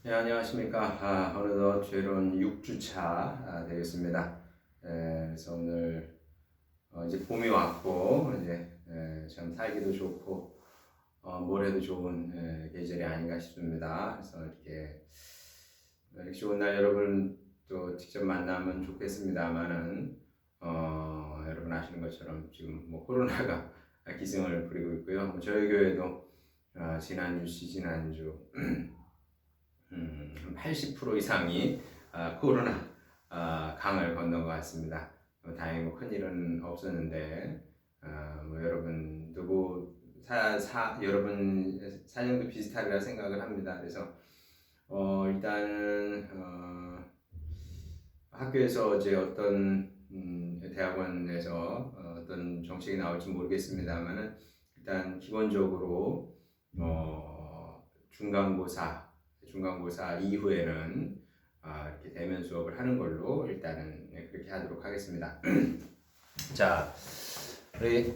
네, 안녕하십니까. 어느덧 죄론 6주차 되겠습니다. 그래서 오늘 이제 봄이 왔고 이제 참 살기도 좋고 뭘 해도 좋은 계절이 아닌가 싶습니다. 그래서 이렇게 좋은 날 여러분 또 직접 만나면 좋겠습니다만은 여러분 아시는 것처럼 지금 뭐 코로나가 기승을 부리고 있고요. 저희 교회도 지난주 80% 이상이 코로나 강을 건넌 것 같습니다. 다행히 뭐 큰일은 없었는데 뭐 여러분도 여러분 사정도 비슷하리라 생각을 합니다. 그래서 일단 학교에서 어제 어떤 대학원에서 어떤 정책이 나올지 모르겠습니다만은 일단 기본적으로 중간고사 이후에는 이렇게 대면 수업을 하는 걸로 일단은 그렇게 하도록 하겠습니다. 자, 우리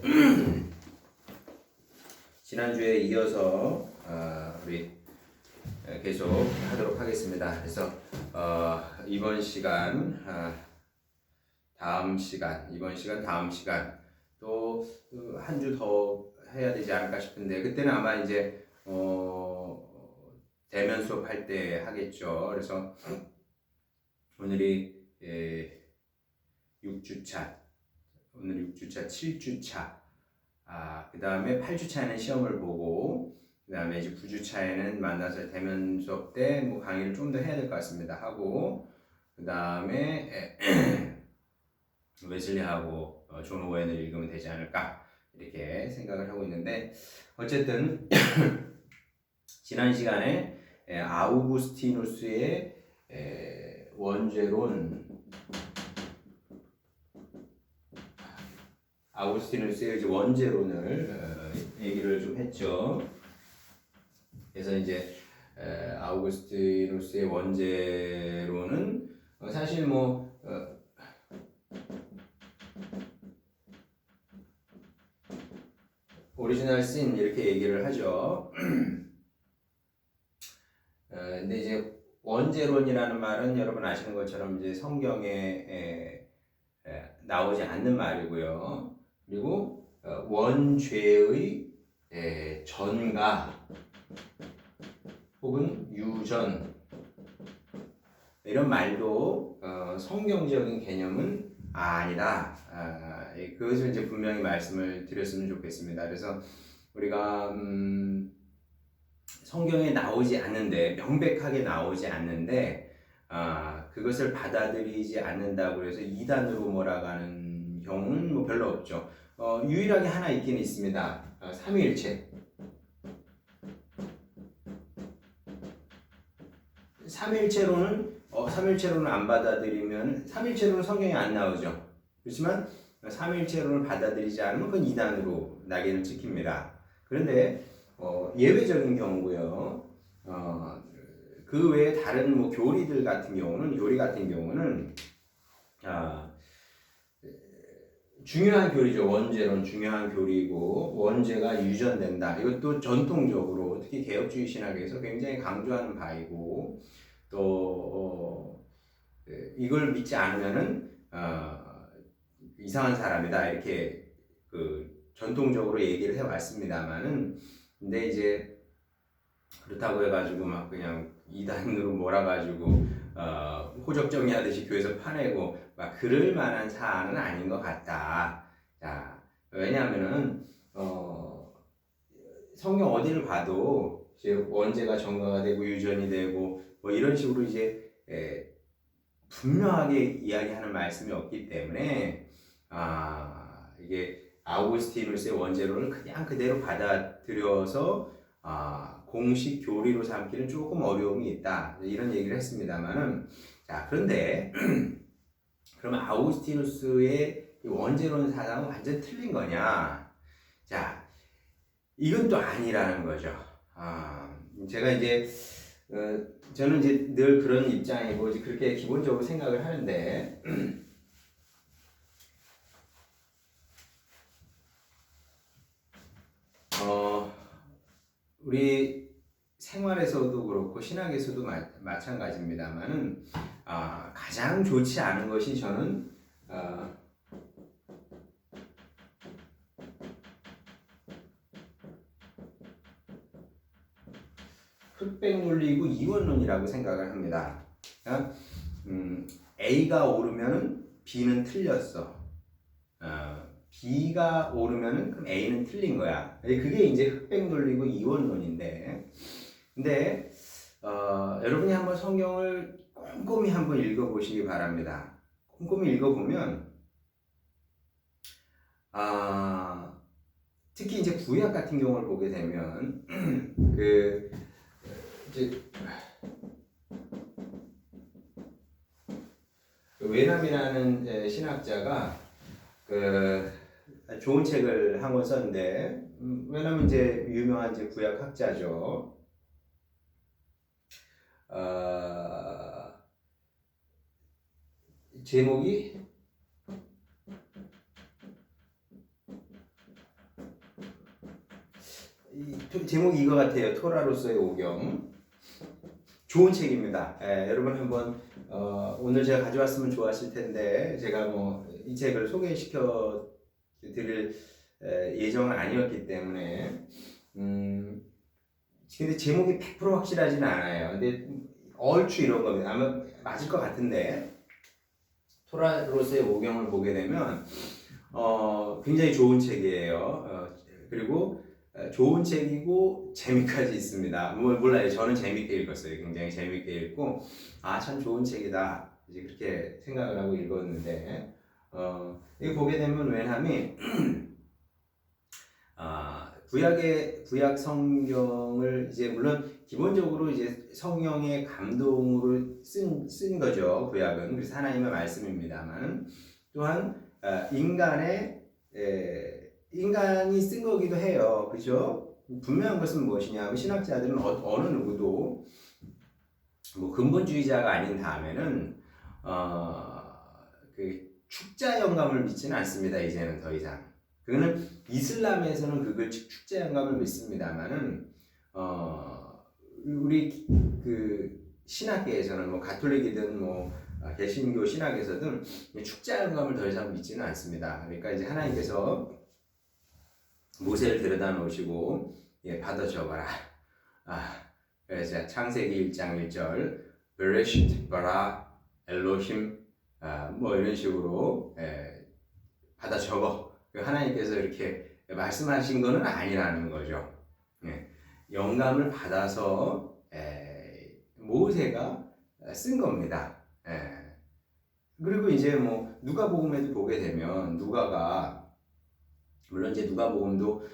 지난주에 이어서 우리 계속 하도록 하겠습니다. 그래서 이번 시간, 다음 시간 또 한 주 더 해야 되지 않을까 싶은데 그때는 아마 이제 대면 수업할 때 하겠죠. 그래서 오늘이 6주차, 오늘 6주차, 7주차, 그 다음에 8주차에는 시험을 보고, 그 다음에 이제 9주차에는 만나서 대면 수업 때 뭐 강의를 좀 더 해야 될 것 같습니다. 하고, 그 다음에 웨슬리하고 존 오웬을 읽으면 되지 않을까 이렇게 생각을 하고 있는데, 어쨌든 지난 시간에 아우구스티누스의 원죄론, 아우구스티누스의 이제 원죄론을 얘기를 좀 했죠. 그래서 이제 아우구스티누스의 원죄론은 사실 뭐 오리지널 씬 이렇게 얘기를 하죠. 근데 이제 원죄론이라는 말은 여러분 아시는 것처럼 이제 성경에 나오지 않는 말이고요. 그리고 원죄의 전가 혹은 유전 이런 말도 성경적인 개념은 아니다. 그것을 이제 분명히 말씀을 드렸으면 좋겠습니다. 그래서 우리가 성경에 나오지 않는데, 명백하게 나오지 않는데 그것을 받아들이지 않는다고 해서 이단으로 몰아가는 경우는 뭐 별로 없죠. 유일하게 하나 있긴 있습니다. 삼위일체. 삼일체로는 안 받아들이면 삼일체로는 성경에 안 나오죠. 그렇지만 삼일체로를 받아들이지 않으면 그건 이단으로 낙인을 찍힙니다. 그런데 예외적인 경우고요. 그 외에 다른 뭐 교리 같은 경우는 중요한 교리죠. 원죄론 중요한 교리고 원죄가 유전된다. 이것도 전통적으로 특히 개혁주의 신학에서 굉장히 강조하는 바이고 또 이걸 믿지 않으면은 이상한 사람이다 이렇게 전통적으로 얘기를 해왔습니다만은 근데 이제 그렇다고 해가지고 막 그냥 이단으로 몰아가지고 호적정리하듯이 교회에서 파내고 막 그럴 만한 사안은 아닌 것 같다. 자, 왜냐하면은 성경 어디를 봐도 이제 원죄가 전가가 되고 유전이 되고 뭐 이런 식으로 이제 분명하게 이야기하는 말씀이 없기 때문에 이게 아우구스티누스의 원죄론을 그냥 그대로 받아들여서 공식 교리로 삼기는 조금 어려움이 있다 이런 얘기를 했습니다만은 자 그런데 그러면 아우구스티누스의 원죄론 사상은 완전 틀린 거냐? 자 이건 또 아니라는 거죠. 제가 이제 저는 이제 늘 그런 입장이고 이제 그렇게 기본적으로 생각을 하는데 우리 생활에서도 구약에서도 그렇고 신약에서도 마찬가지입니다만은 가장 좋지 않은 것이 저는 흑백 논리이고 이원론이라고 생각을 합니다. A가 옳으면은 B는 틀렸어. B가 옳으면은 그럼 A는 틀린 거야. 그게 이제 흑백 논리고 이원론인데, 근데 여러분이 한번 성경을 꼼꼼히 한번 읽어보시기 바랍니다. 꼼꼼히 읽어보면 특히 이제 구약 같은 경우를 보게 되면 그 이제 웨남이라는 신학자가 그 좋은 책을 한 권 썼는데, 웨남은 이제 유명한 이제 구약 학자죠. 제목이 제목이 이거 같아요. 토라로서의 오경. 좋은 책입니다. 여러분 한번 오늘 제가 가져왔으면 좋았을 텐데 제가 뭐 이 책을 소개시켜 드릴 예정은 아니었기 때문에 근데 제목이 100% 확실하지는 않아요. 근데 얼추 이런 겁니다. 아마 맞을 것 같은데 토라로서의 오경을 보게 되면 굉장히 좋은 책이에요. 그리고 좋은 책이고 재미까지 있습니다. 몰라요. 저는 재밌게 읽었어요. 굉장히 재밌게 읽고 참 좋은 책이다. 이제 그렇게 생각을 하고 읽었는데 이거 보게 되면 웬함이 구약 성경을 이제 물론 기본적으로 이제 성령의 감동으로 쓴 거죠. 구약은 그래서 하나님의 말씀입니다만 또한 인간이 쓴 거기도 해요. 그죠? 분명한 것은 무엇이냐? 신학자들은 어느 누구도 뭐 근본주의자가 아닌 다음에는 그 축자 영감을 믿지는 않습니다. 이제는 더 이상. 그거는 이슬람에서는 그걸 축자 영감을 믿습니다만은 우리 그 신학계에서는 뭐 가톨릭이든 뭐 개신교 신학에서든 축자 영감을 더 이상 믿지는 않습니다. 그러니까 이제 하나님께서 모세를 데려다 놓으시고 받아 적어라. 그래서 창세기 1장 1절 베레시트 바라 엘로힘 뭐 이런 식으로 받아 적어. 하나님께서 이렇게 말씀하신 거는 아니라는 거죠. 영감을 받아서 모세가 쓴 겁니다. 그리고 이제 뭐 누가복음에도 보게 되면 누가가 물론 이제 누가복음도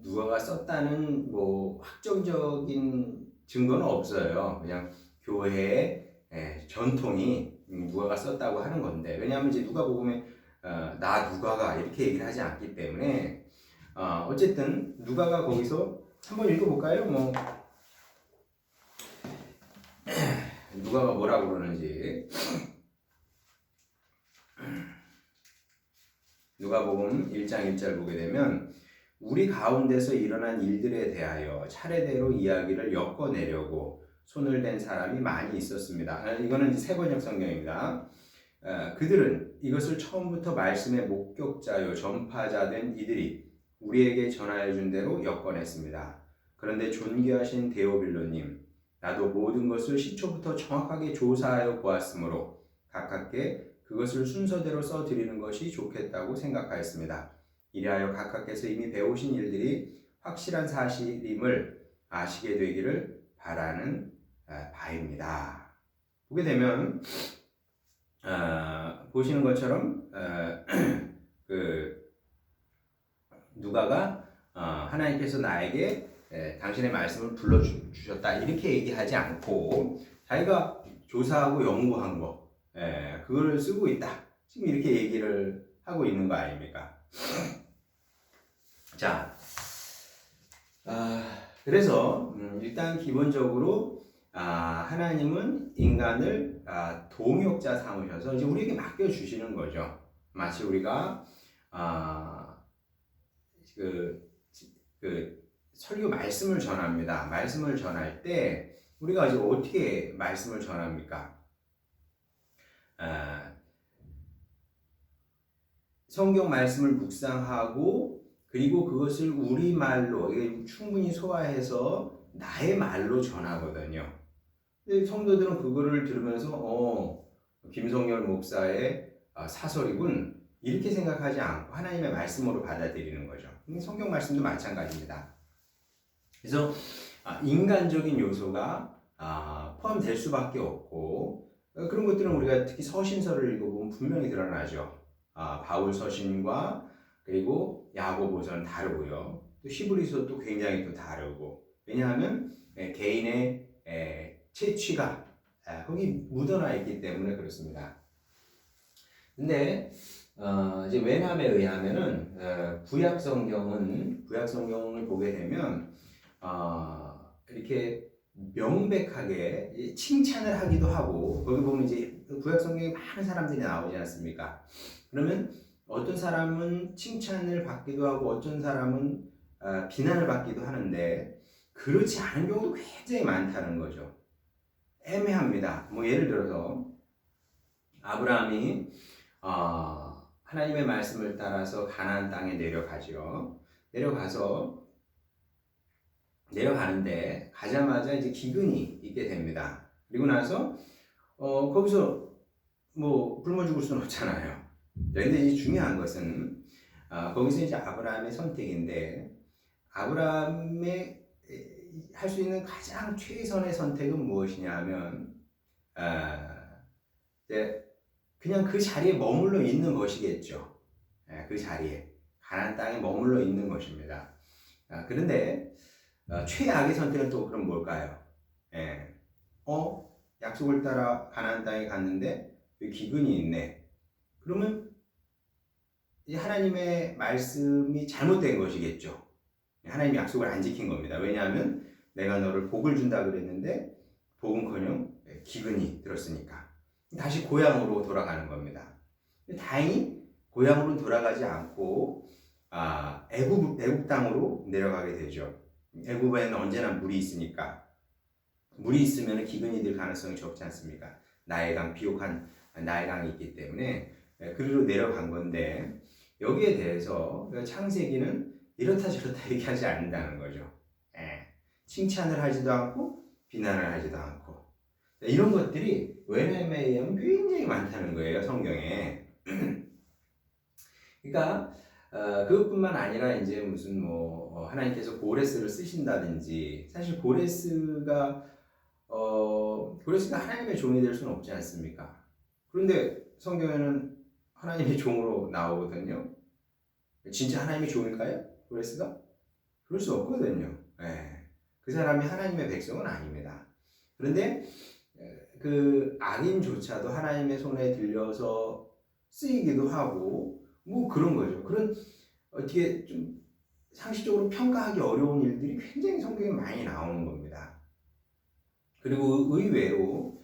누가가 썼다는 뭐 확정적인 증거는 없어요. 그냥 교회의 전통이 누가가 썼다고 하는 건데, 왜냐하면 이제 누가복음에 나 누가가 이렇게 얘기를 하지 않기 때문에 어쨌든 누가가 거기서 한번 읽어볼까요? 뭐 누가가 뭐라고 그러는지. 누가복음 1장 1절 보게 되면 우리 가운데서 일어난 일들에 대하여 차례대로 이야기를 엮어내려고 손을 댄 사람이 많이 있었습니다. 이거는 이제 세번역 성경입니다. 그들은 이것을 처음부터 말씀의 목격자요 전파자된 이들이 우리에게 전하여 준 대로 엮어냈습니다. 그런데 존귀하신 데오빌로님, 나도 모든 것을 시초부터 정확하게 조사하여 보았으므로 가깝게 그것을 순서대로 써드리는 것이 좋겠다고 생각하였습니다. 이리하여 각각께서 이미 배우신 일들이 확실한 사실임을 아시게 되기를 바라는 바입니다. 보게 되면 보시는 것처럼 그 누가가 하나님께서 나에게 당신의 말씀을 불러주셨다 이렇게 얘기하지 않고 자기가 조사하고 연구한 거 그거를 쓰고 있다 지금 이렇게 얘기를 하고 있는 거 아닙니까? 자, 그래서 일단 기본적으로 하나님은 인간을 동역자 삼으셔서 이제 우리에게 맡겨 주시는 거죠. 마치 우리가 그 설교 말씀을 전합니다. 말씀을 전할 때 우리가 이제 어떻게 말씀을 전합니까? 성경 말씀을 묵상하고 그리고 그것을 우리말로 충분히 소화해서 나의 말로 전하거든요. 근데 성도들은 그거를 들으면서 김성열 목사의 사설이군 이렇게 생각하지 않고 하나님의 말씀으로 받아들이는 거죠. 성경 말씀도 마찬가지입니다. 그래서 인간적인 요소가 포함될 수밖에 없고 그런 것들은 우리가 특히 서신서를 읽어보면 분명히 드러나죠. 바울 서신과 그리고 야고보서는 다르고요. 또 히브리서도 굉장히 또 다르고 왜냐하면 개인의 채취가 거기 묻어나 있기 때문에 그렇습니다. 근데 이제 외남에 의하면은 구약 성경을 보게 되면 이렇게 명백하게 칭찬을 하기도 하고 거기 보면 이제 구약 성경에 많은 사람들이 나오지 않습니까? 그러면 어떤 사람은 칭찬을 받기도 하고 어떤 사람은 비난을 받기도 하는데 그렇지 않은 경우도 굉장히 많다는 거죠. 애매합니다. 뭐 예를 들어서 아브라함이 하나님의 말씀을 따라서 가나안 땅에 내려가죠. 내려가는데 가자마자 이제 기근이 있게 됩니다. 그리고 나서 거기서 뭐 굶어 죽을 수는 없잖아요. 근데 이제 중요한 것은 거기서 이제 아브라함의 선택인데 아브라함의 할 수 있는 가장 최선의 선택은 무엇이냐 하면 이제 그냥 그 자리에 머물러 있는 것이겠죠. 그 자리에 가나안 땅에 머물러 있는 것입니다. 그런데 최악의 선택은 또 그럼 뭘까요? 약속을 따라 가나안 땅에 갔는데 기근이 있네. 그러면 하나님의 말씀이 잘못된 것이겠죠. 하나님이 약속을 안 지킨 겁니다. 왜냐하면 내가 너를 복을 준다 그랬는데 복은커녕 기근이 들었으니까 다시 고향으로 돌아가는 겁니다. 다행히 고향으로 돌아가지 않고 애굽 땅으로 내려가게 되죠. 애굽에는 언제나 물이 있으니까 물이 있으면 기근이 될 가능성이 적지 않습니까? 나일강 비옥한 나일강이 있기 때문에 그리로 내려간 건데 여기에 대해서 창세기는 이렇다 저렇다 얘기하지 않는다는 거죠. 칭찬을 하지도 않고 비난을 하지도 않고 이런 것들이 외남에 의하면 굉장히 많다는 거예요, 성경에. 그러니까 그것뿐만 아니라 이제 무슨 뭐 하나님께서 고레스를 쓰신다든지 사실 고레스가 하나님의 종이 될 수는 없지 않습니까? 그런데 성경에는 하나님의 종으로 나오거든요. 진짜 하나님의 종일까요? 고레스가? 그럴 수 없거든요. 그 사람이 하나님의 백성은 아닙니다. 그런데 그 악인조차도 하나님의 손에 들려서 쓰이기도 하고 뭐 그런 거죠. 그런 어떻게 좀 상식적으로 평가하기 어려운 일들이 굉장히 성경에 많이 나오는 겁니다. 그리고 의외로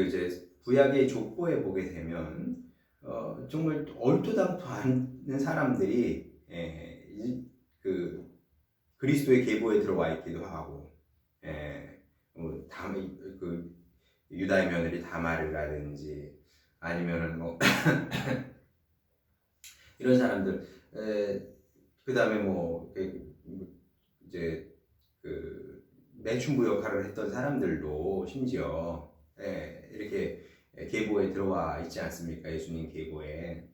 이제 구약의 족보에 보게 되면 정말 얼토당토 않는 사람들이 그 그리스도의 계보에 들어와 있기도 하고 그 유다의 며느리 다말이라든지 아니면은 뭐 이런 사람들 그 다음에 뭐 이제 그 매춘부 역할을 했던 사람들도 심지어 이렇게 계보에 들어와 있지 않습니까? 예수님 계보에.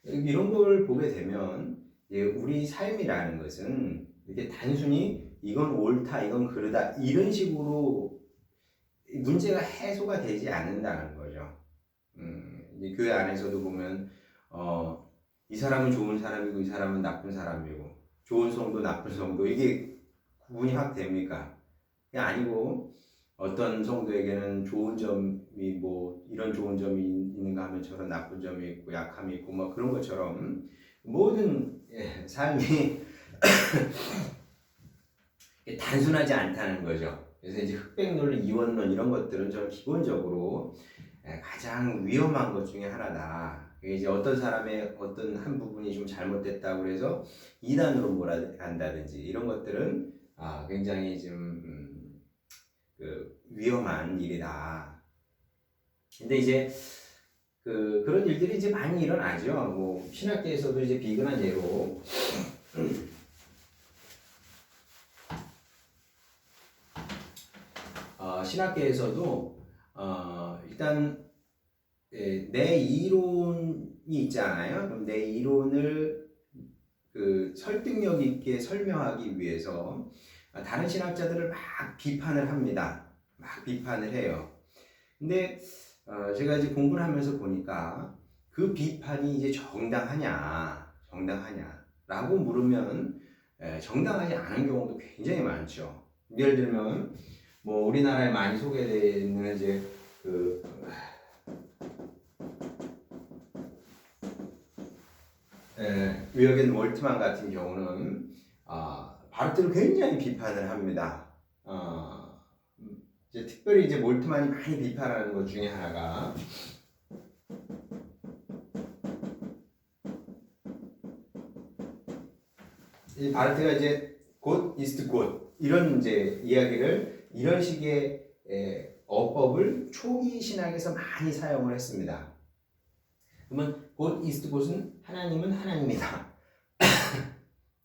이런 걸 보게 되면 우리 삶이라는 것은 이렇게 단순히 이건 옳다, 이건 그르다 이런 식으로 문제가 해소가 되지 않는다는 거죠. 이제 교회 안에서도 보면 이 사람은 좋은 사람이고 이 사람은 나쁜 사람이고 좋은 성도 나쁜 성도 이게 구분이 확 됩니까? 그게 아니고 어떤 성도에게는 좋은 점이 뭐 이런 좋은 점이 있는가 하면 저런 나쁜 점이 있고 약함이 있고 뭐 그런 것처럼 모든 삶이 단순하지 않다는 거죠. 그래서 이제 흑백론리 이원론 이런 것들은 저는 기본적으로 가장 위험한 것 중에 하나다. 이제 어떤 사람의 어떤 한 부분이 좀 잘못됐다고 해서 이단으로 몰아간다든지 이런 것들은 굉장히 좀 위험한 일이다. 근데 이제 그런 일들이 이제 많이 일어나죠. 뭐 신학계에서도 이제 비근한 예로 신학계에서도 일단 내 이론이 있잖아요. 그럼 내 이론을 설득력 있게 설명하기 위해서 다른 신학자들을 막 비판을 합니다. 막 비판을 해요. 근데 제가 이제 공부를 하면서 보니까 그 비판이 이제 정당하냐라고 물으면 정당하지 않은 경우도 굉장히 많죠. 예를 들면 뭐 우리나라에 많이 소개되는 이제 위어겐 월트만 같은 경우는 바르트를 굉장히 비판을 합니다. 이제 특별히 이제 몰트만이 많이 비판하는 것 중에 하나가 이 바르트가 이제 곧 이스트 곧 이런 이제 이야기를 이런 식의 어법을 초기 신학에서 많이 사용을 했습니다. 그러면 곧 이스트 곧은 하나님은 하나님이다.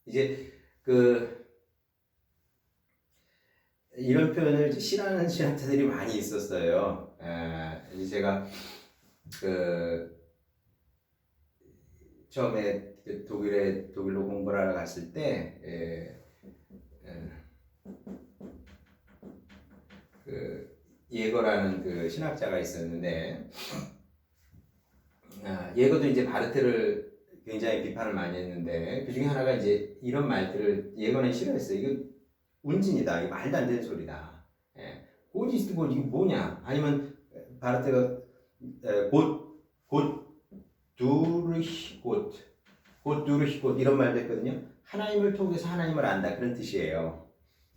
이제 이런 표현을 싫어하는 신학자들이 많이 있었어요. 이제 제가 처음에 독일로 공부를 하러 갔을 때 예거라는 신학자가 있었는데 예거도 이제 바르트를 굉장히 비판을 많이 했는데 그 중에 하나가 이제 이런 말들을 예거는 싫어했어요. 이거 운진이다. 이거 말도 안 되는 소리다. 고지스트 곧 이게 뭐냐? 아니면 바르트가 곧 두르히곧 이런 말도 했거든요. 하나님을 통해서 하나님을 안다 그런 뜻이에요.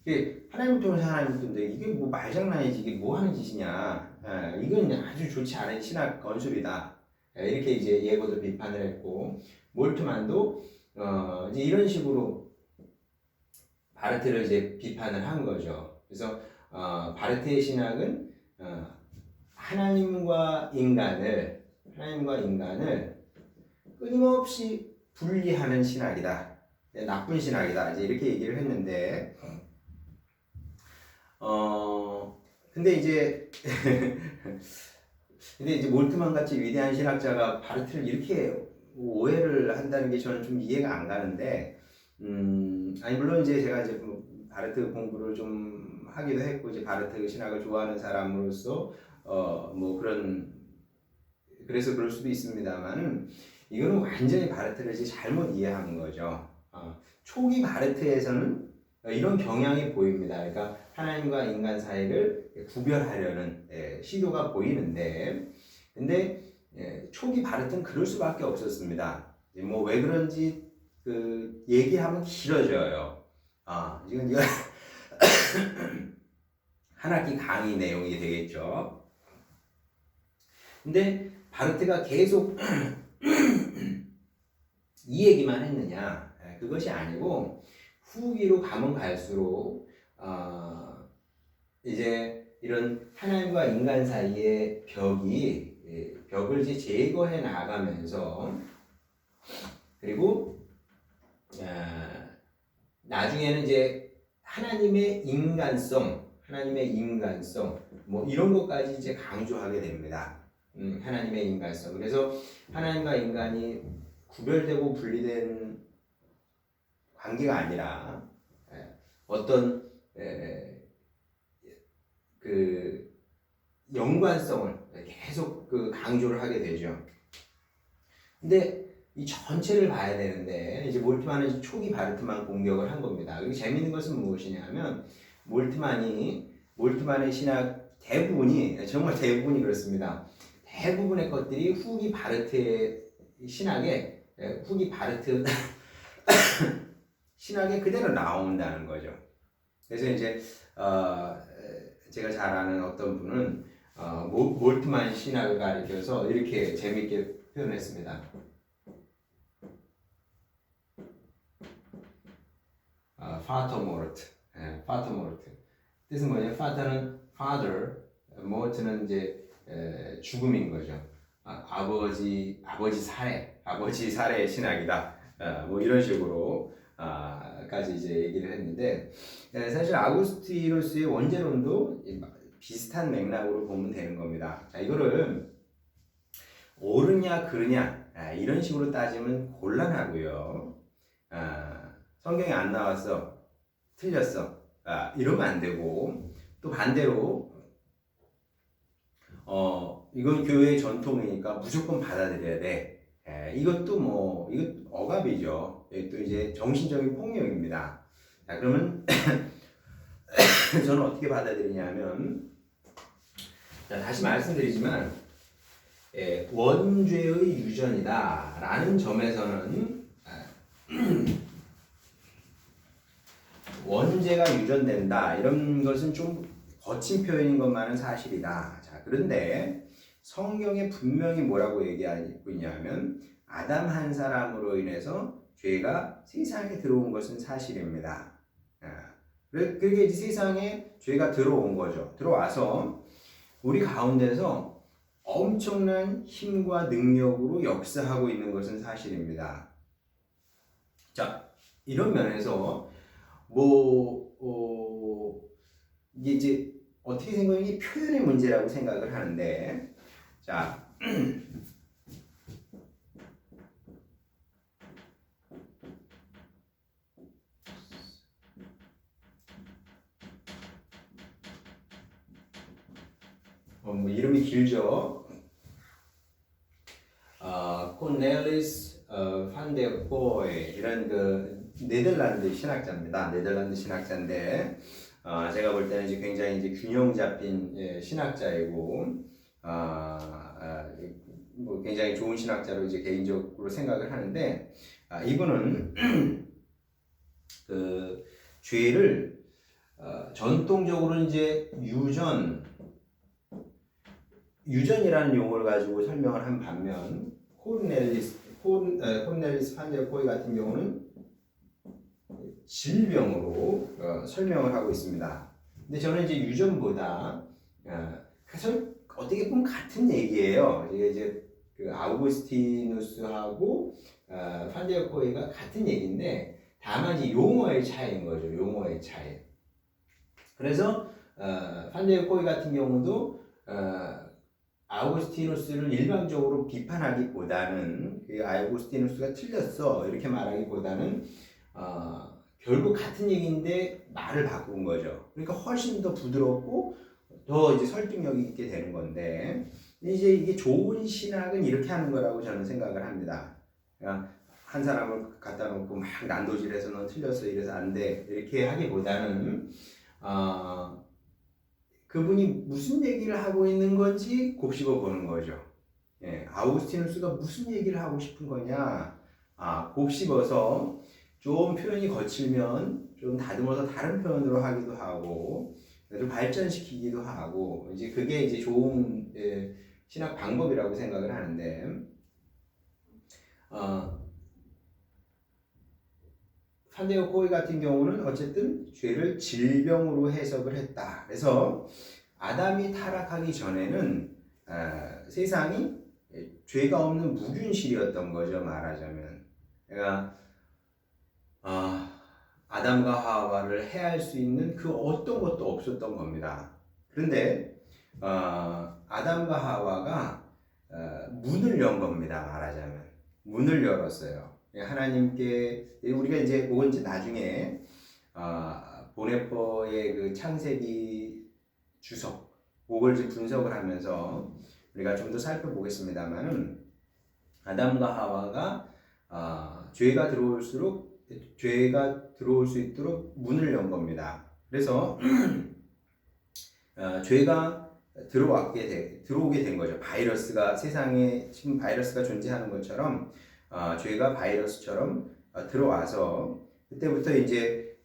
이게 하나님을 통해서 하나님을 뜬데 이게 뭐 말장난이지 이게 뭐 하는 짓이냐? 이건 아주 좋지 않은 신학 건술이다. 이렇게 이제 예고도 비판을 했고 몰트만도 이제 이런 식으로 바르트를 이제 비판을 한 거죠. 그래서 바르트의 신학은 하나님과 인간을 끊임없이 분리하는 신학이다. 나쁜 신학이다. 이제 이렇게 얘기를 했는데, 근데 이제 몰트만 같이 위대한 신학자가 바르트를 이렇게 오해를 한다는 게 저는 좀 이해가 안 가는데, 아니 물론 이제 제가 이제 바르트 공부를 좀 하기도 했고 이제 바르트 신학을 좋아하는 사람으로서 그래서 그럴 수도 있습니다만 이거는 완전히 바르트를 이제 잘못 이해한 거죠. 초기 바르트에서는 이런 경향이 보입니다. 그러니까 하나님과 인간 사이를 구별하려는 시도가 보이는데, 근데 초기 바르트는 그럴 수밖에 없었습니다. 뭐 왜 그런지 얘기하면 길어져요. 이건 한 학기 강의 내용이 되겠죠. 근데 바르트가 계속 이 얘기만 했느냐? 그것이 아니고 후기로 가면 갈수록 이제 이런 하나님과 인간 사이의 벽을 이제 제거해 나가면서 그리고 나중에는 이제 하나님의 인간성 뭐 이런 것까지 이제 강조하게 됩니다. 하나님의 인간성. 그래서 하나님과 인간이 구별되고 분리된 관계가 아니라 어떤 연관성을 계속 강조를 하게 되죠. 근데 이 전체를 봐야 되는데 이제 몰트만은 초기 바르트만 공격을 한 겁니다. 그리고 재미있는 것은 무엇이냐면 몰트만의 신학 정말 대부분이 그렇습니다. 대부분의 것들이 후기 바르트의 신학에 신학에 그대로 나온다는 거죠. 그래서 이제 제가 잘 아는 어떤 분은 몰트만 신학을 가리켜서 이렇게 재밌게 표현했습니다. Vater Mord, Vater Mord. 뜻은 뭐냐? Vater는 father, Mord는 이제 죽음인 거죠. 아버지 살해 신학이다. 뭐 이런 식으로 까지 이제 얘기를 했는데 사실 아구스티누스의 원죄론도 비슷한 맥락으로 보면 되는 겁니다. 자, 이거를 옳으냐 그르냐 이런 식으로 따지면 곤란하고요. 성경에 안 나왔어, 틀렸어, 이러면 안 되고, 또 반대로 이건 교회의 전통이니까 무조건 받아들여야 돼. 이것도 뭐 이거 억압이죠. 또 이제 정신적인 폭력입니다. 자, 그러면 저는 어떻게 받아들이냐면, 자, 다시 말씀드리지만 원죄의 유전이다라는 점에서는 원죄가 유전된다 이런 것은 좀 거친 표현인 것만은 사실이다. 자, 그런데 성경에 분명히 뭐라고 얘기하고 있냐면 아담 한 사람으로 인해서 죄가 세상에 들어온 것은 사실입니다. 그게 이제 세상에 죄가 들어온 거죠. 들어와서 우리 가운데서 엄청난 힘과 능력으로 역사하고 있는 것은 사실입니다. 자, 이런 면에서 이게 이제 어떻게 생각하면 표현의 문제라고 생각을 하는데, 자, 뭐 이름이 길죠. 코넬리스 판 데 고이 이런 그 네덜란드 신학자입니다. 네덜란드 신학자인데 제가 볼 때는 이제 굉장히 이제 균형 잡힌 신학자이고 뭐 굉장히 좋은 신학자로 이제 개인적으로 생각을 하는데 이분은 그 죄를 전통적으로 이제 유전이라는 용어를 가지고 설명을 한 반면 코르넬리스 판 데 고이 같은 경우는 질병으로 설명을 하고 있습니다. 근데 저는 이제 유전보다 어떻게 보면 같은 얘기예요. 이제 그 아우구스티누스하고 판 데 고이가 같은 얘기인데 다만 이제 용어의 차이인 거죠. 용어의 차이. 그래서 판 데 고이 같은 경우도 아우구스티누스를 일방적으로 비판하기보다는 아우구스티누스가 틀렸어 이렇게 말하기보다는 결국 같은 얘기인데 말을 바꾼 거죠. 그러니까 훨씬 더 부드럽고 더 이제 설득력 있게 되는 건데 이제 이게 좋은 신학은 이렇게 하는 거라고 저는 생각을 합니다. 그러니까 한 사람을 갖다 놓고 막 난도질해서 넌 틀렸어 이래서 안 돼 이렇게 하기보다는 그분이 무슨 얘기를 하고 있는 건지 곱씹어 보는 거죠. 아우구스티누스가 무슨 얘기를 하고 싶은 거냐, 곱씹어서 좀 표현이 거칠면 좀 다듬어서 다른 표현으로 하기도 하고 좀 발전시키기도 하고 이제 그게 이제 좋은 신학 방법이라고 생각을 하는데 판 데 고이 같은 경우는 어쨌든 죄를 질병으로 해석을 했다. 그래서 아담이 타락하기 전에는 세상이 죄가 없는 무균실이었던 거죠. 말하자면 그러니까 아담과 하와를 해할 수 있는 그 어떤 것도 없었던 겁니다. 그런데 아담과 하와가 문을 연 겁니다. 말하자면 문을 열었어요. 하나님께 우리가 이제 나중에 보네퍼의 그 창세기 주석 그걸 이제 분석을 하면서 우리가 좀 더 살펴보겠습니다만은 아담과 하와가 죄가 들어올 수 있도록 문을 연 겁니다. 그래서 죄가 들어오게 된 거죠. 바이러스가 세상에 지금 바이러스가 존재하는 것처럼 죄가 바이러스처럼 들어와서 그때부터 이제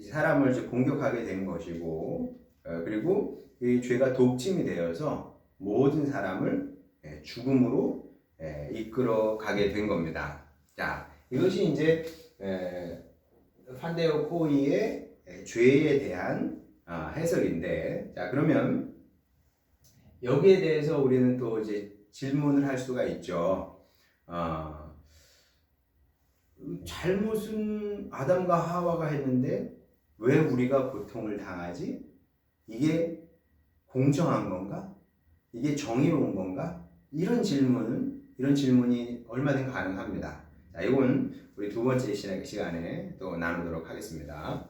사람을 이제 공격하게 된 것이고 그리고 이 죄가 독침이 되어서 모든 사람을 죽음으로 이끌어 가게 된 겁니다. 자, 이것이 이제 판데오 코이의 죄에 대한 해석인데, 자, 그러면 여기에 대해서 우리는 또 이제 질문을 할 수가 있죠. 잘못은 아담과 하와가 했는데 왜 우리가 고통을 당하지? 이게 공정한 건가? 이게 정의로운 건가? 이런 질문이 얼마든 가능합니다. 자, 이건 우리 두 번째 시간에 또 나누도록 하겠습니다.